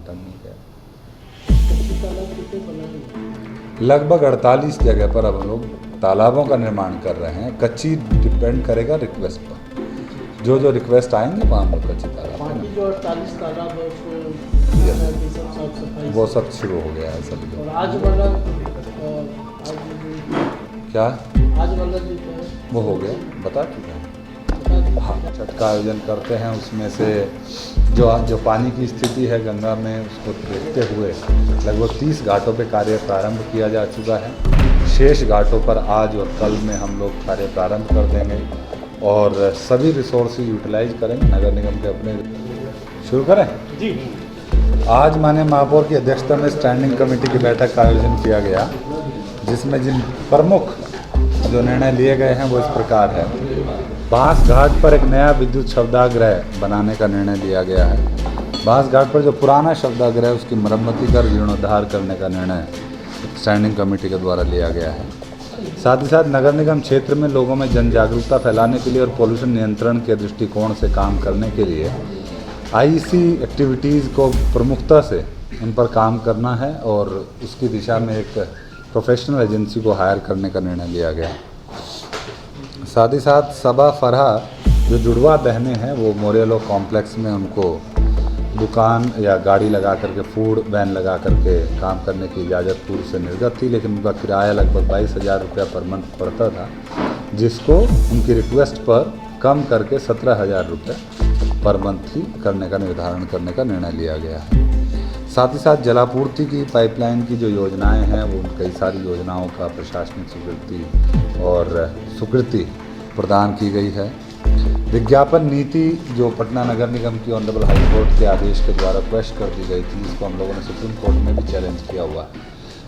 उद्घाटन नहीं किया। लगभग 48 जगह पर अब हम लोग तालाबों का निर्माण कर रहे हैं। कच्ची डिपेंड करेगा रिक्वेस्ट पर, जो जो रिक्वेस्ट आएंगे वहाँ हम लोग कच्ची तालाब बाकी जो 48 तालाब है वो सब शुरू हो गया है सभी। और आज वाला क्या आज वाला वो हो गया बता चुका है। हाँ, छठ का आयोजन करते हैं, उसमें से जो पानी की स्थिति है गंगा में उसको देखते हुए लगभग 30 घाटों पे कार्य प्रारंभ किया जा चुका है। शेष घाटों पर आज और कल में हम लोग कार्य प्रारंभ कर देंगे और सभी रिसोर्स यूटिलाइज करेंगे। नगर निगम के अपने शुरू करें जी। आज माननीय महापौर की अध्यक्षता में स्टैंडिंग कमेटी की बैठक का आयोजन किया गया, जिसमें जिन प्रमुख जो निर्णय लिए गए हैं वो इस प्रकार है। बांस घाट पर एक नया विद्युत शवदागृह बनाने का निर्णय लिया गया है। बांस घाट पर जो पुराना शवदागृह है उसकी मरम्मती कर जीर्णोद्धार करने का निर्णय स्टैंडिंग कमेटी के द्वारा लिया गया है। साथ ही साथ नगर निगम क्षेत्र में लोगों में जन जागरूकता फैलाने के लिए और पोल्यूशन नियंत्रण के दृष्टिकोण से काम करने के लिए आईसी एक्टिविटीज़ को प्रमुखता से उन पर काम करना है और उसकी दिशा में एक प्रोफेशनल एजेंसी को हायर करने का निर्णय लिया गया। साथ ही साथ सबा फरहा जो जुड़वा बहनें हैं वो मोरेलो कॉम्प्लेक्स में उनको दुकान या गाड़ी लगा करके फूड वैन लगा करके काम करने की इजाज़त पूर्व से निर्गत थी, लेकिन उनका किराया लगभग 22,000 रुपया पर मंथ पड़ता था, जिसको उनकी रिक्वेस्ट पर कम करके 17,000 रुपये पर मंथ ही करने का निर्धारण करने का निर्णय लिया गया है। साथ ही साथ जलापूर्ति की पाइपलाइन की जो योजनाएं हैं वो कई सारी योजनाओं का प्रशासनिक स्वीकृति और स्वीकृति प्रदान की गई है। विज्ञापन नीति जो पटना नगर निगम की ऑनरेबल हाई कोर्ट के आदेश के द्वारा क्वेश कर दी गई थी, इसको हम लोगों ने सुप्रीम कोर्ट में भी चैलेंज किया हुआ है।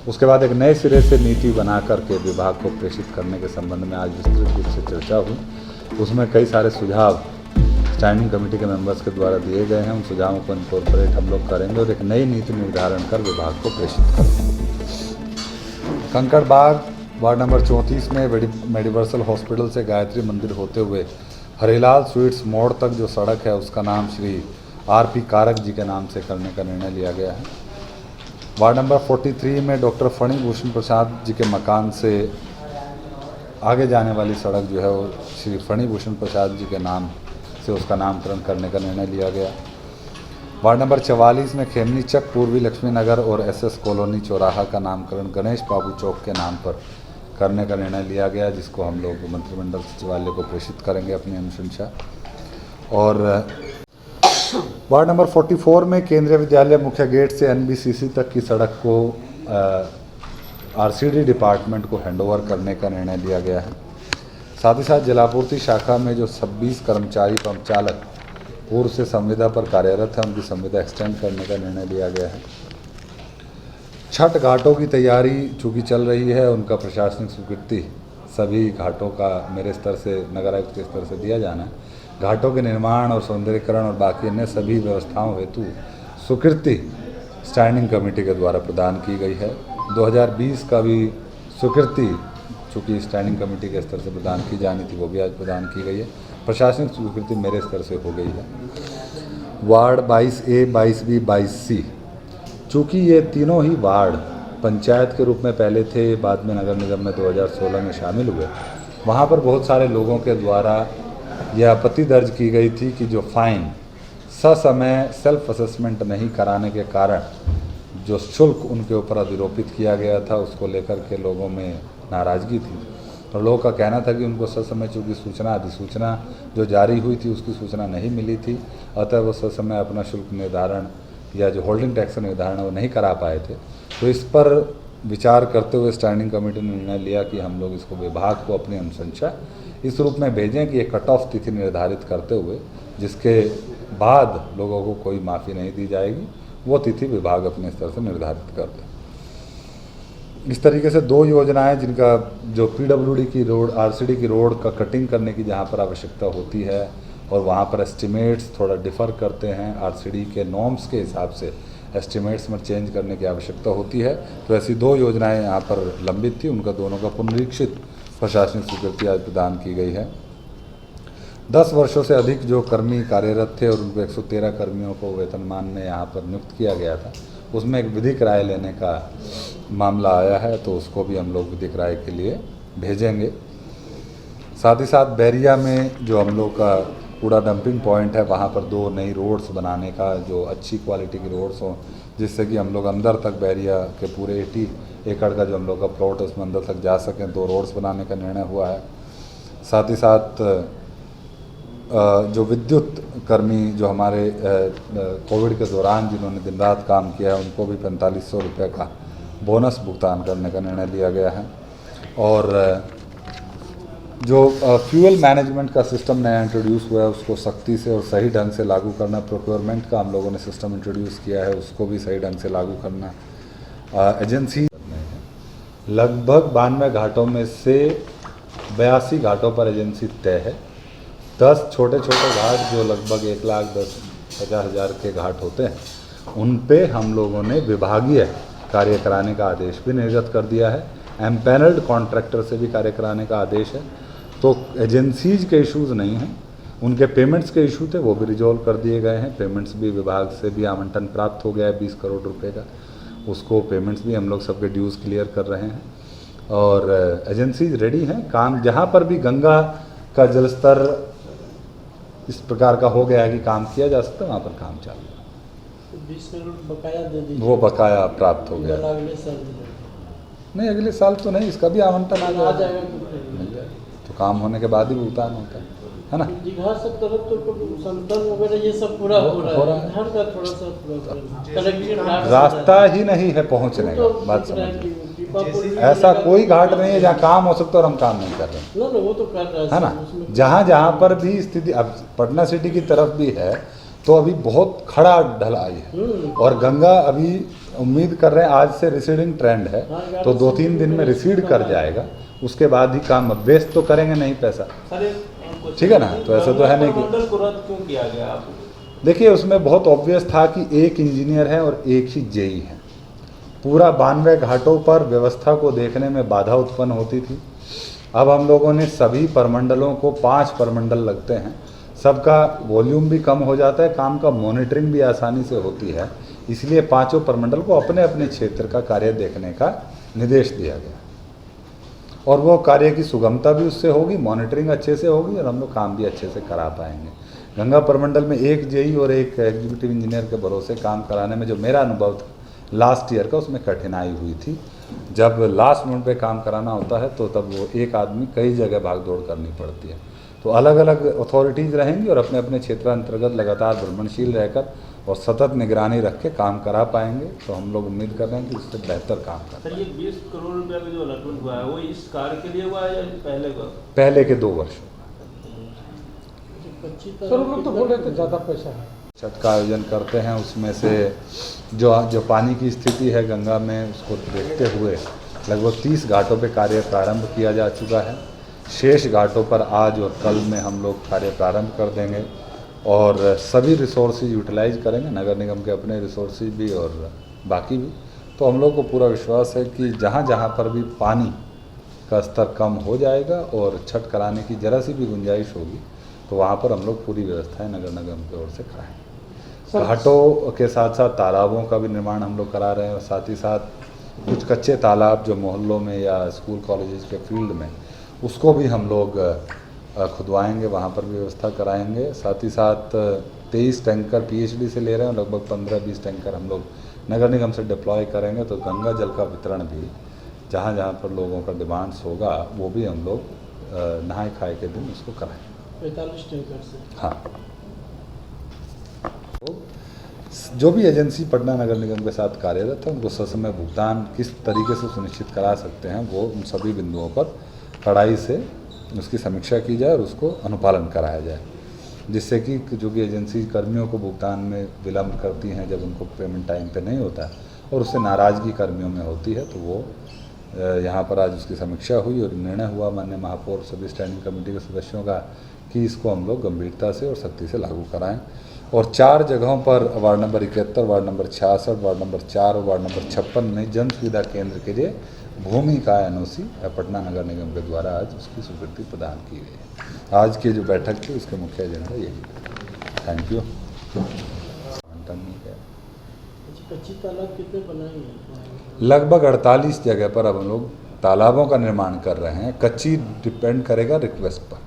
उसके बाद एक नए सिरे से नीति बना करके विभाग को प्रेषित करने के संबंध में आज विस्तृत रूप से चर्चा हुई। उसमें कई सारे सुझाव स्टैंडिंग कमेटी के मेंबर्स के द्वारा दिए गए हैं। उन सुझावों को इनकॉर्पोरेट हम लोग करेंगे और एक नई नीति निर्धारण कर विभाग को प्रेषित करेंगे। कंकड़बाग वार्ड नंबर 34 में मेडिवर्सल हॉस्पिटल से गायत्री मंदिर होते हुए हरिलाल स्वीट्स मोड़ तक जो सड़क है उसका नाम श्री आरपी कारक जी के नाम से करने का निर्णय लिया गया है। वार्ड नंबर 43 में डॉक्टर फणी भूषण प्रसाद जी के मकान से आगे जाने वाली सड़क जो है वो श्री फणी भूषण प्रसाद जी के नाम से उसका नामकरण करने का निर्णय लिया गया। वार्ड नंबर 44 में खेमनी चक पूर्वी लक्ष्मी नगर और एसएस कॉलोनी चौराहा का नामकरण गणेश बाबू चौक के नाम पर करने का निर्णय लिया गया, जिसको हम लोग मंत्रिमंडल सचिवालय को प्रेषित करेंगे अपनी अनुशंसा। और वार्ड नंबर 44 में केंद्रीय विद्यालय मुख्य गेट से एनबीसीसी तक की सड़क को आरसीडी डिपार्टमेंट को हैंडओवर करने का निर्णय लिया गया है। साथ ही साथ जलापूर्ति शाखा में जो 26 कर्मचारी पंप चालक पूर्व से संविदा पर कार्यरत है, उनकी संविदा एक्सटेंड करने का निर्णय लिया गया है। छठ घाटों की तैयारी चूँकि चल रही है, उनका प्रशासनिक स्वीकृति सभी घाटों का मेरे स्तर से नगर आयुक्त के स्तर से दिया जाना है। घाटों के निर्माण और सौंदर्यीकरण और बाकी अन्य सभी व्यवस्थाओं हेतु स्वीकृति स्टैंडिंग कमेटी के द्वारा प्रदान की गई है। 2020 का भी स्वीकृति चूँकि स्टैंडिंग कमेटी के स्तर से प्रदान की जानी थी वो भी आज प्रदान की गई है। प्रशासनिक स्वीकृति मेरे स्तर से हो गई है। वार्ड 22A, 22B, 22C, चूँकि ये तीनों ही वार्ड पंचायत के रूप में पहले थे, बाद में नगर निगम में 2016 में शामिल हुए, वहाँ पर बहुत सारे लोगों के द्वारा यह आपत्ति दर्ज की गई थी कि जो फाइन ससमय सेल्फ असेसमेंट नहीं कराने के कारण जो शुल्क उनके ऊपर अधिरोपित किया गया था, उसको लेकर के लोगों में नाराज़गी थी और लोगों का कहना था कि उनको ससमय चूँकि सूचना अधिसूचना जो जारी हुई थी उसकी सूचना नहीं मिली थी, अतः वो ससमय अपना शुल्क निर्धारण या जो होल्डिंग टैक्स निर्धारण है वो नहीं करा पाए थे। तो इस पर विचार करते हुए स्टैंडिंग कमेटी ने निर्णय लिया कि हम लोग इसको विभाग को अपनी अनुशंसा इस रूप में भेजें कि एक कट ऑफ तिथि निर्धारित करते हुए जिसके बाद लोगों को कोई माफ़ी नहीं दी जाएगी, वो तिथि विभाग अपने स्तर से निर्धारित कर दे। इस तरीके से 2 योजनाएं जिनका जो पीडब्ल्यूडी की रोड, आरसीडी की रोड का कटिंग करने की जहां पर आवश्यकता होती है और वहां पर एस्टिमेट्स थोड़ा डिफ़र करते हैं, आरसीडी के नॉर्म्स के हिसाब से एस्टिमेट्स में चेंज करने की आवश्यकता होती है, तो ऐसी 2 योजनाएं यहाँ पर लंबित थी, उनका दोनों का पुनरीक्षित प्रशासनिक स्वीकृति आज प्रदान की गई है। 10 वर्षों से अधिक जो कर्मी कार्यरत थे और उनको 113 कर्मियों को वेतनमान में यहाँ पर नियुक्त किया गया था, उसमें एक विधिक राय लेने का मामला आया है, तो उसको भी हम लोग विधिक राय के लिए भेजेंगे। साथ ही साथ बैरिया में जो हम लोग का कूड़ा डंपिंग पॉइंट है, वहाँ पर 2 नई रोड्स बनाने का, जो अच्छी क्वालिटी की रोड्स हों, जिससे कि हम लोग अंदर तक बैरिया के पूरे 80 एकड़ का जो हम लोग का प्लॉट है उसमें अंदर तक जा सकें, 2 रोड्स बनाने का निर्णय हुआ है। साथ ही साथ जो विद्युत कर्मी जो हमारे कोविड के दौरान जिन्होंने दिन रात काम किया है, उनको भी 4500 रुपये का बोनस भुगतान करने का निर्णय लिया गया है। और जो फ्यूल मैनेजमेंट का सिस्टम नया इंट्रोड्यूस हुआ है, उसको सख्ती से और सही ढंग से लागू करना। प्रोक्योरमेंट का हम लोगों ने सिस्टम इंट्रोड्यूस किया है, उसको भी सही ढंग से लागू करना। एजेंसी लगभग 92 घाटों में से 82 घाटों पर एजेंसी तय है। 10 छोटे छोटे घाट जो लगभग 1,10,50,000 के घाट होते हैं, उन पे हम लोगों ने विभागीय कार्य कराने का आदेश भी निर्गत कर दिया है। एम्पैनल्ड कॉन्ट्रैक्टर से भी कार्य कराने का आदेश है। तो एजेंसीज के इश्यूज़ नहीं हैं, उनके पेमेंट्स के इशू थे, वो भी रिजॉल्व कर दिए गए हैं। पेमेंट्स भी विभाग से भी आवंटन प्राप्त हो गया है 20 करोड़ रुपए का, उसको पेमेंट्स भी हम लोग सबके ड्यूज़ क्लियर कर रहे हैं। और एजेंसीज रेडी हैं। काम जहाँ पर भी गंगा का जलस्तर इस प्रकार का हो गया है कि काम किया जा सकता है, वहाँ पर काम चालू है। 20 करोड़ बकाया दे दीजिए। वो बकाया प्राप्त हो गया। अगले साल नहीं, अगले साल तो नहीं, इसका भी आवंटन आ जाएगा जाएगा। तो काम होने के बाद ही भुगतान होता है ना। दीघा सब तरफ तो समतल वगैरह ये सब पूरा हो रहा है। धान का थोड़ा सा कनेक्शन रास्ता ही नहीं है पहुंचने का। बात समझ, ऐसा कोई घाट नहीं है जहाँ काम हो सकता है और हम काम नहीं कर रहे हैं। ना वो तो कर रहा है ना। जहाँ जहाँ पर भी स्थिति, अब पटना सिटी की तरफ भी है तो अभी बहुत खड़ा ढलाई है, और गंगा अभी उम्मीद कर रहे हैं आज से रिसीडिंग ट्रेंड है, तो 2-3 दिन में रिसीड कर जाएगा। उसके बाद ही काम, अब वेस्ट तो करेंगे नहीं पैसा, ठीक है ना। तो ऐसा तो है नहीं कि क्यों किया गया। देखिए, उसमें बहुत ऑब्वियस था कि एक इंजीनियर है और एक ही जेई है। पूरा 92 घाटों पर व्यवस्था को देखने में बाधा उत्पन्न होती थी। अब हम लोगों ने सभी परमंडलों को, 5 परमंडल लगते हैं, सबका वॉल्यूम भी कम हो जाता है, काम का मॉनिटरिंग भी आसानी से होती है। इसलिए 5 परमंडल को अपने अपने क्षेत्र का कार्य देखने का निर्देश दिया गया, और वो कार्य की सुगमता भी उससे होगी, मॉनिटरिंग अच्छे से होगी, और हम लोग काम भी अच्छे से करा पाएंगे। गंगा परमंडल में एक जेई और एक एग्जीक्यूटिव इंजीनियर के भरोसे काम कराने में जो मेरा अनुभव था लास्ट ईयर का, उसमें कठिनाई हुई थी। जब लास्ट मिनट पे काम कराना होता है तो तब वो एक आदमी कई जगह भाग दौड़ करनी पड़ती है। तो अलग अलग अथॉरिटीज़ रहेंगी और अपने अपने क्षेत्र अंतर्गत लगातार भ्रमणशील रहकर और सतत निगरानी रख के काम करा पाएंगे। तो हम लोग उम्मीद कर रहे हैं कि उससे बेहतर काम करें। सर, ये 20 करोड़ रुपए का जो अलॉटमेंट हुआ है, वो इस कार्य के लिए हुआ है या पहले का? पहले के 2 वर्ष। सर लोग तो बोल रहे थे ज़्यादा पैसा है। छठ का आयोजन करते हैं, उसमें से जो पानी की स्थिति है गंगा में, उसको देखते हुए लगभग 30 घाटों पे कार्य प्रारंभ किया जा चुका है। शेष घाटों पर आज और कल में हम लोग कार्य प्रारंभ कर देंगे, और सभी रिसोर्सेज यूटिलाइज करेंगे, नगर निगम के अपने रिसोर्सेज भी और बाकी भी। तो हम लोग को पूरा विश्वास है कि जहाँ जहाँ पर भी पानी का स्तर कम हो जाएगा और छठ कराने की जरा सी भी गुंजाइश होगी, तो वहाँ पर हम लोग पूरी व्यवस्थाएं नगर निगम की ओर से कराएंगे। घाटों के साथ साथ तालाबों का भी निर्माण हम लोग करा रहे हैं, और साथ ही साथ कुछ कच्चे तालाब जो मोहल्लों में या स्कूल कॉलेजेस के फील्ड में, उसको भी हम लोग खुदवाएंगे, वहाँ पर भी व्यवस्था कराएंगे। साथ ही साथ 23 टैंकर पीएचडी से ले रहे हैं, लगभग 15-20 टैंकर हम लोग नगर निगम से डिप्लॉय करेंगे। तो गंगा जल का वितरण भी जहाँ जहाँ पर लोगों का डिमांड्स होगा, वो भी हम लोग नहाए खाए के दिन उसको कराएंगे। 45 टैंकर से। हाँ, जो भी एजेंसी पटना नगर निगम के साथ कार्यरत है, उनको ससमय भुगतान किस तरीके से सुनिश्चित करा सकते हैं, वो उन सभी बिंदुओं पर कड़ाई से उसकी समीक्षा की जाए और उसको अनुपालन कराया जाए, जिससे कि जो कि एजेंसी कर्मियों को भुगतान में विलम्ब करती हैं, जब उनको पेमेंट टाइम पे नहीं होता है और उससे नाराज़गी कर्मियों में होती है, तो वो यहाँ पर आज उसकी समीक्षा हुई और निर्णय हुआ माननीय महापौर सभी स्टैंडिंग कमेटी के सदस्यों का कि इसको हम लोग गंभीरता से और सख्ती से लागू कराएं। और 4 जगहों पर ward number 71, ward number 66, ward number 4 और वार्ड नंबर 56 में जन सुविधा केंद्र के लिए भूमि का एनओसी पटना नगर निगम के द्वारा आज उसकी स्वीकृति प्रदान की गई है। आज की जो बैठक थी उसके मुख्य एजेंडा यही है। Thank you. कच्ची तालाब कितने बनाए हैं? लगभग 48 जगह पर अब हम लोग तालाबों का निर्माण कर रहे हैं। कच्ची डिपेंड करेगा रिक्वेस्ट पर,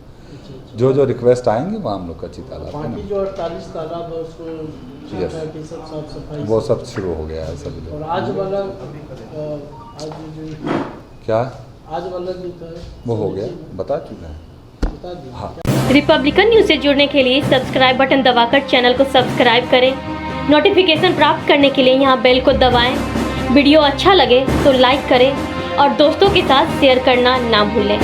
जो जो रिक्वेस्ट आएंगी वहाँ हम लोग कच्ची तालाब बाकी जो 48 तालाब है उसको Yes. सब साफ सफाई वो सब शुरू हो गया है सभी लोग। और आज वाला आज जो क्या आज वाला जो था वो हो गया, बता चुके हैं। बता दीजिए। हाँ। रिपब्लिकन न्यूज़ से जुड़ने के लिए सब्सक्राइब बटन दबाकर चैनल को सब्सक्राइब करें। नोटिफिकेशन प्राप्त करने के लिए यहाँ बेल को दबाएं। वीडियो अच्छा लगे तो लाइक करें और दोस्तों के साथ शेयर करना ना भूलें।